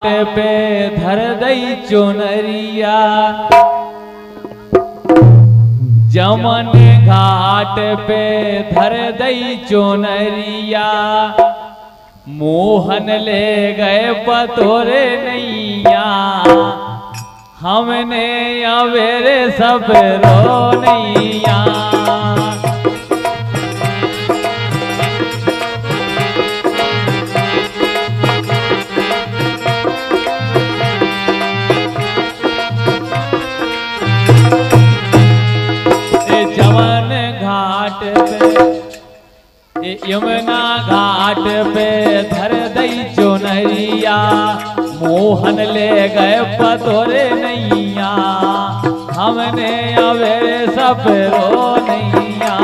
पे धर दई चुनरिया, जमन घाट पे धर दई चुनरिया, मोहन ले गए पतोरे नैया, हमने अवेरे सब रो नैया। जमन घाट पे यमुना घाट पे धर दई चुनरिया, मोहन ले गए पतोरे नैया, हमने अवेरे सब रो नैया।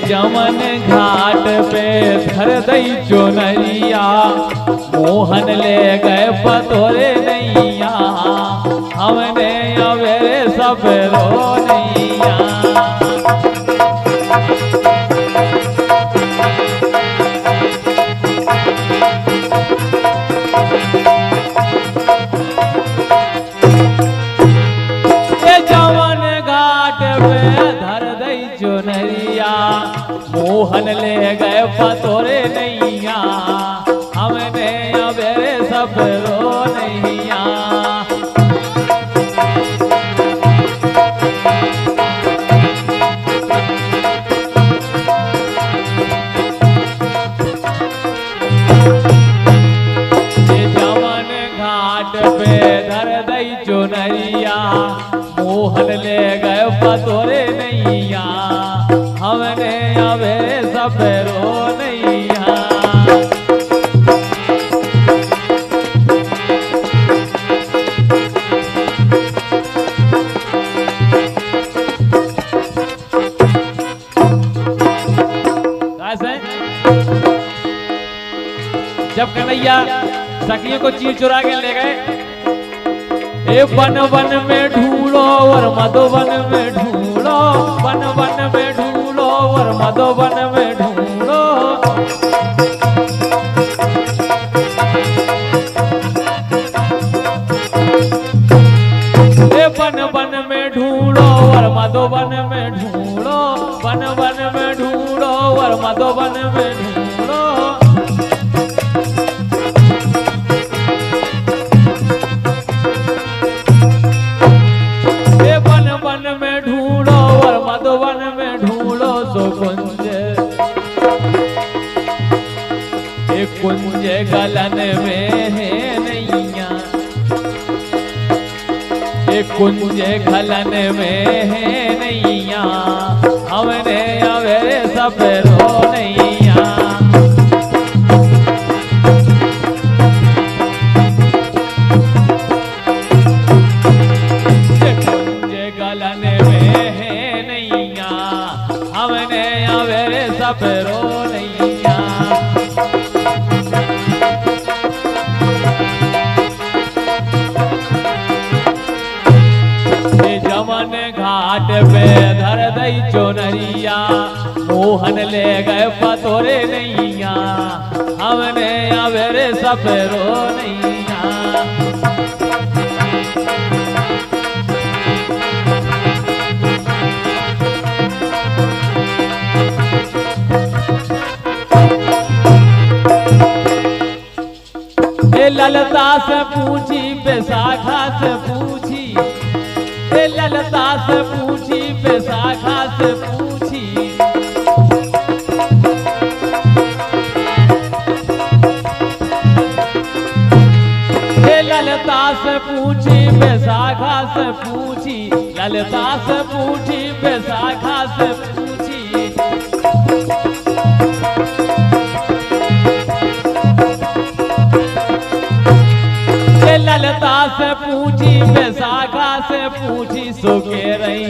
जमन घाट पे धर दई चुनरिया, मोहन ले गए पतोरे नैया, हमने अवेरे सब रो नैया। मोहन ले गए पतोरे नैया, हमने अवेरे सब रो नैया। जमन घाट पे धर दई चुनरिया, मोहन ले गए पतोरे नैया, हमने अवेरे सब रो नैया। जब कन्हैया सखियों को चीर चुरा के ले गए, ए वन वन में ढूंढो और मधुवन में ढूंढो, वन वन में ढूंढो और मधुवन में ढूंढो। ए वन वन में ढूंढो और मधुवन में ढूंढो, वन वन में ढूंढो और मधुवन में ढूंढो। कुंज गलन में है नैया, कुंज गलन में है नैया, हमने अवेरे सब रो नैया। कुंज गलन में है नैया, हमने अवेरे सब रो नैया। जमन घाट पे धर दई चुनरिया, मोहन ले गए पतोरे नैया, हमने अवेरे सब रो नैया। ललता से पूछी बैसाखा से पूछी, ललता से पूछी बैसाखा से पूछी, ललता से पूछी बैसाखा से पूछी, ललता से पूछी बैसाखा से पूछी। ललता से पूछी बैसाखा से पूछी, सो के रही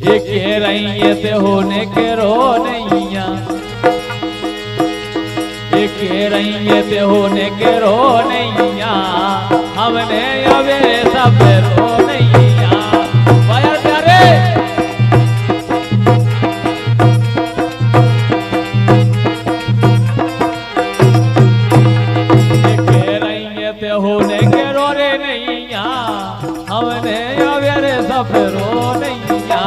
ये के रही ये ते होने के रो नैया। रही ते होने के रो नैया हमने अवे सब रो नैया बाया प्यारे के रही ते होने के रो रे नैया हमने अवे सब रो नैया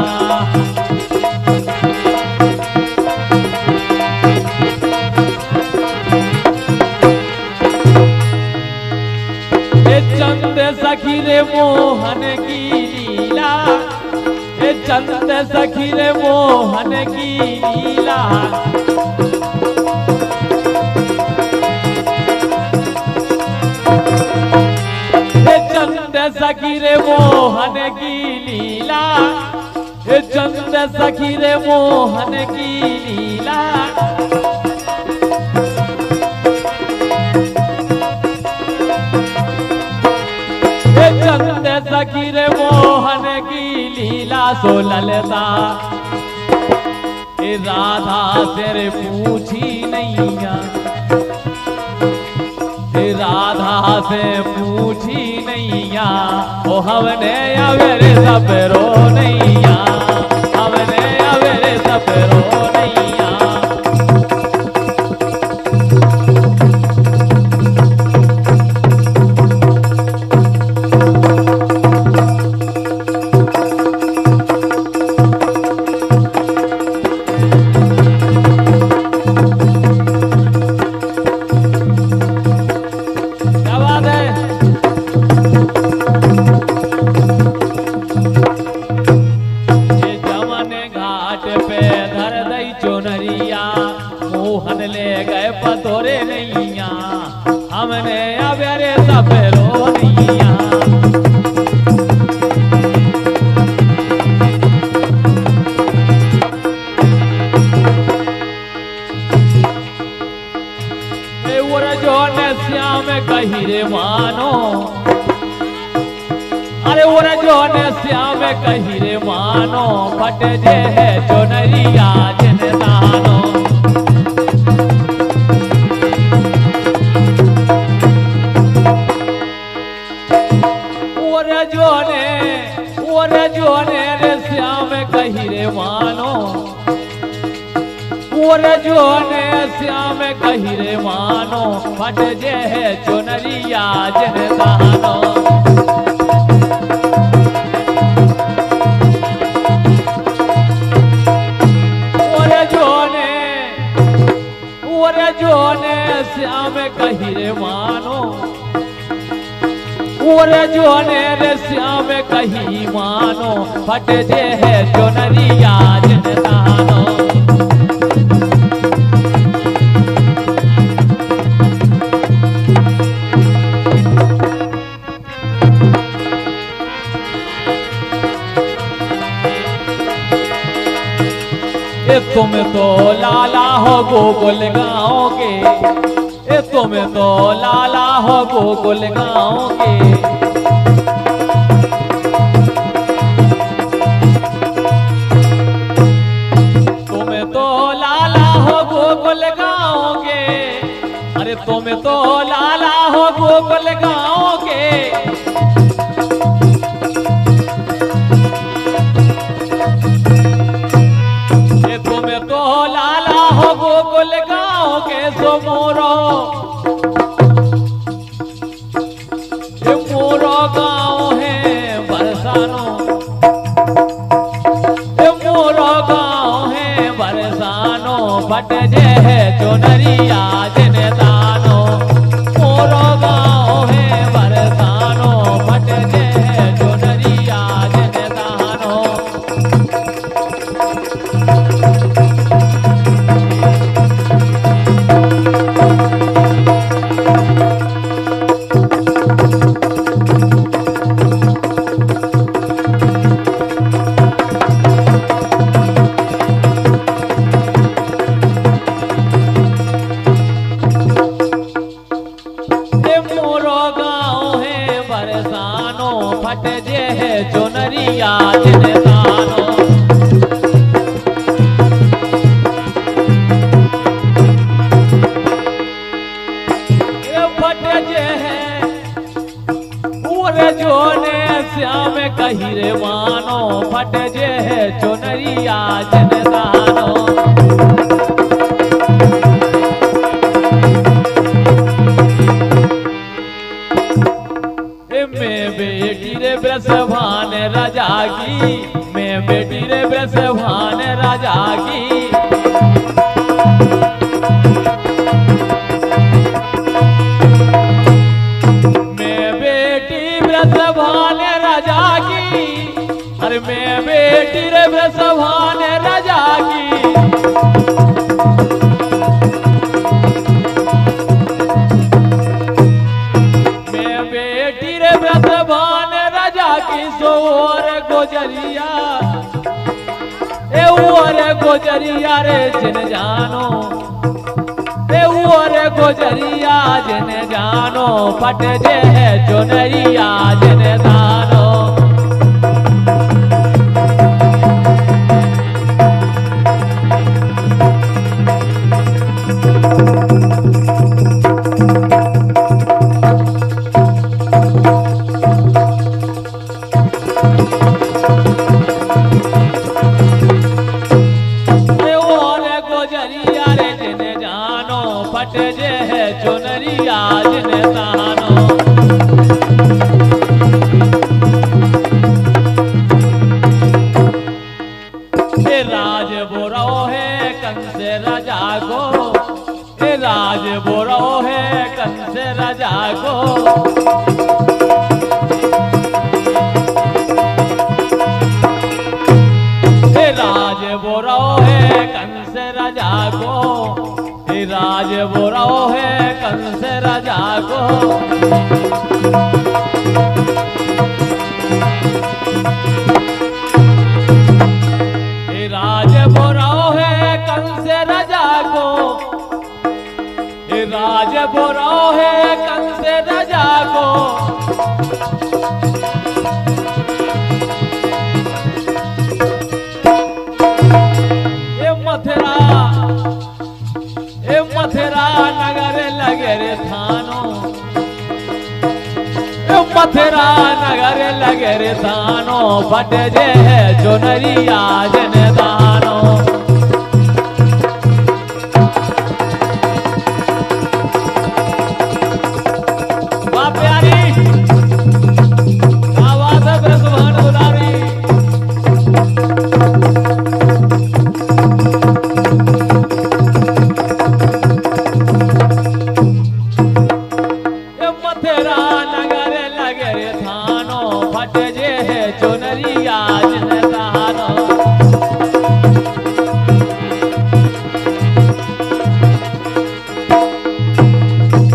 चंद सखी रे मोहन की लीला चंद सखी रे मोहन की लीला चंद सखी रे मोहन की लीला चंद सखी रे मोहन की लीला चंद सखी रे मोहन की लीला सो ललता राधा तेरे पूछी नैया राधा से पूछी नैया ओ हमने अवेरे सब रो नैया हमने अवेरे सब रो नैया पतोरे नैया हमने अवेरे सब रो नैया जो ने श्याम कही रे मानो अरे जो ने श्याम कही रे मानो फट जे है जो नरिया जन दानो जोने रे श्याम कही रे मानो जोने श्याम कही रे मानो फट जे है चुनरिया जन दानो जोने श्याम कही रे मानो जोने रे श्याम कही मानो फट जे है चुनरिया जन दानो तुम तो लाला हो गोकुल गाँव के तुम तो लाला हो गोकुल गाँव के तुम तो लाला हो गोकुल गाँव के अरे तुम तो लाला हो गोकुल गाँव के गोकुल गाँव के सो मोरो गाँव है बरसानो मोरो गाँव है बरसानो फट जे है चुनरिया जन दानो मोरो गाँव है बरसानो फट जे है चुनरिया जन दानो कही रे मानो फट जे है चुनरिया जनदानो। मैं बेटी रे ब्रसभान राजा की, मैं बेटी रे ब्रसभान राजा की। मैं बेटी ब्रसभान राजा की, अरे मैं बेटी रे ब्रसभान राजा की। ब्रसभान राजा की सोर गोजरिया, ए ओर गोजरिया रे जिन जानो, ए ओर गोजरिया जिन जानो फट जे है चुनरिया जिन दानो। फट जे है चुनरिया जिन दानो। ए राज बोरो है कंस राजा को, ए राज बोरो है कंस राजा को। ए राज बोरो है कंस राजा को, राज बोरो है कंस राजा को। राज बोरो है कंस राजा को, राज बोरो है कंस राजा को। ये मथुरा मथुरा नगर लगे रे थानो, मथुरा नगर लगे रे थानो फट जे है चुनरिया जन दानो। वाह प्यारी आवाज है ब्रसभान दुलारी। चुनरिया जिन दानो।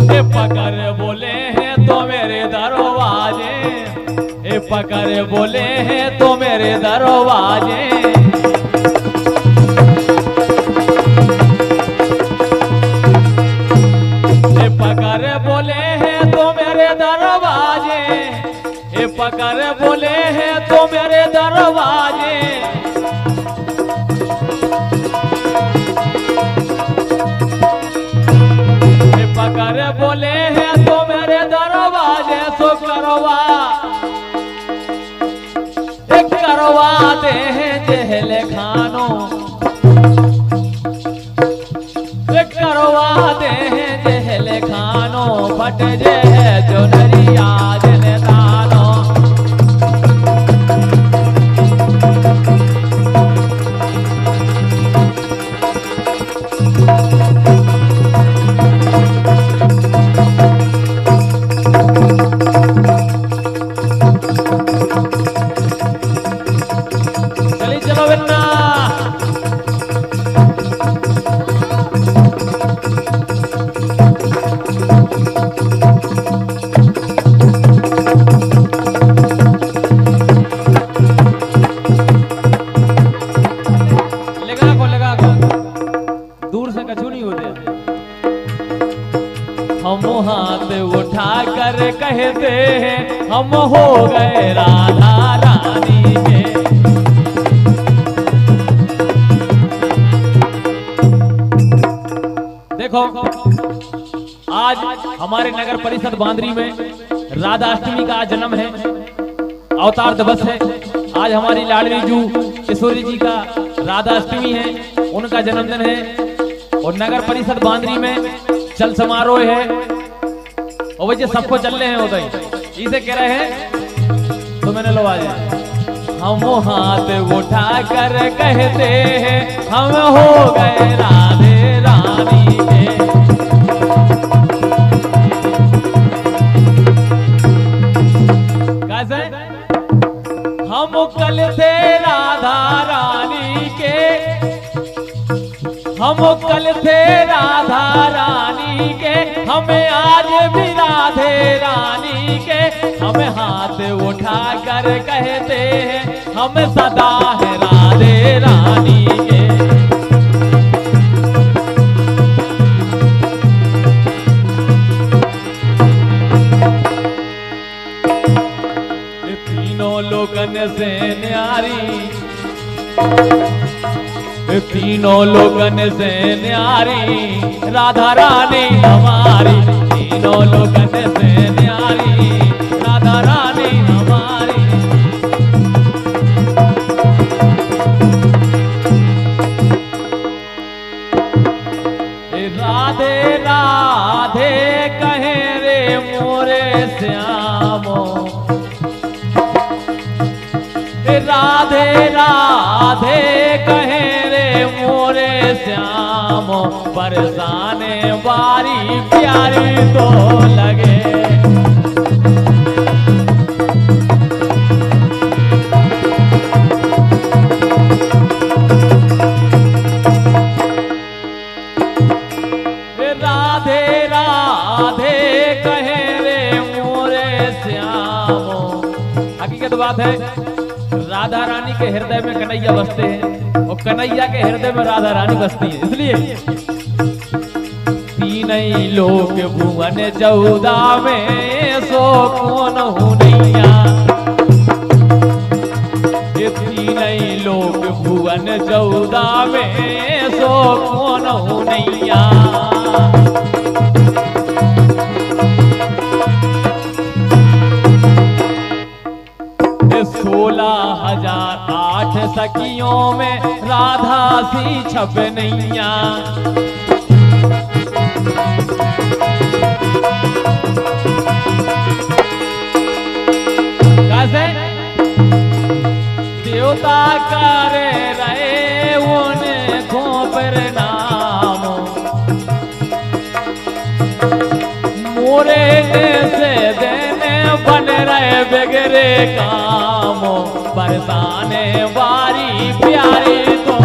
ए पकड़ बोले हैं तो मेरे दरवाजे, ए पकड़ बोले हैं तो मेरे दरवाजे। ए पकड़ बोले हैं तो मेरे दरवाजे, ए पकड़ बोले हैं तो मेरे दरवाजे। ए पकड़ बोले हैं तो मेरे दरवाजे। सो करवा एक करवा दे हैं जेल खानो, एक करवा दे हैं जेल खानो फट जे है चुनरिया जिन दानो। चली चलो बिन्ना। लगा को दूर से कछु नहीं होते। हम हाथ उठा कर कहते हैं हम हो गए राधा रानी के। देखो आज हमारे नगर परिषद बांद्री में राधा अष्टमी का जन्म है। अवतार दिवस है। आज हमारी लाडली जू किशोरी जी का राधा अष्टमी है, उनका जन्मदिन है और नगर परिषद बांद्री में चल समारोह है और वही सबको चल रहे हैं उधर इसे कह रहे हैं। तो मैंने लो आज हम हाथ उठा कर कहते हैं हम हो गए राधे रानी के। कैसे हम कल थे राधा रानी के, हम कल थे राधा रानी के, हमें आज भी राधे रानी के। हम हाथ उठा कर कहते हैं हम सदा है राधे रानी के। तीनों लोगन से न्यारी, तीनों लोगन से न्यारी राधा रानी हमारी। तीनों लोगन से न्यारी राधा रानी हमारी। राधे राधे कहे रे मोरे श्यामो, राधे राधे कहे रे मोरे श्याम। बरसाने वारी प्यारी तो लगे, राधे राधे कहे रे मोरे श्याम। हकीकत बात है राधा रानी के हृदय में कन्हैया बसते हैं और कन्हैया के हृदय में राधा रानी बसती है। इसलिए तीन ही लोक भुवन 14 में सो कौन हुनैया। ये तीन ही लोक भुवन 14 में सो कौन हुनैया। 16,008 सखियों में राधा सी छब नैया। कैसे देवता करे रहे उनको प्रणाम, मोरे से देने बन रहे बिगड़े काम। बरसाने वारी प्यारी तो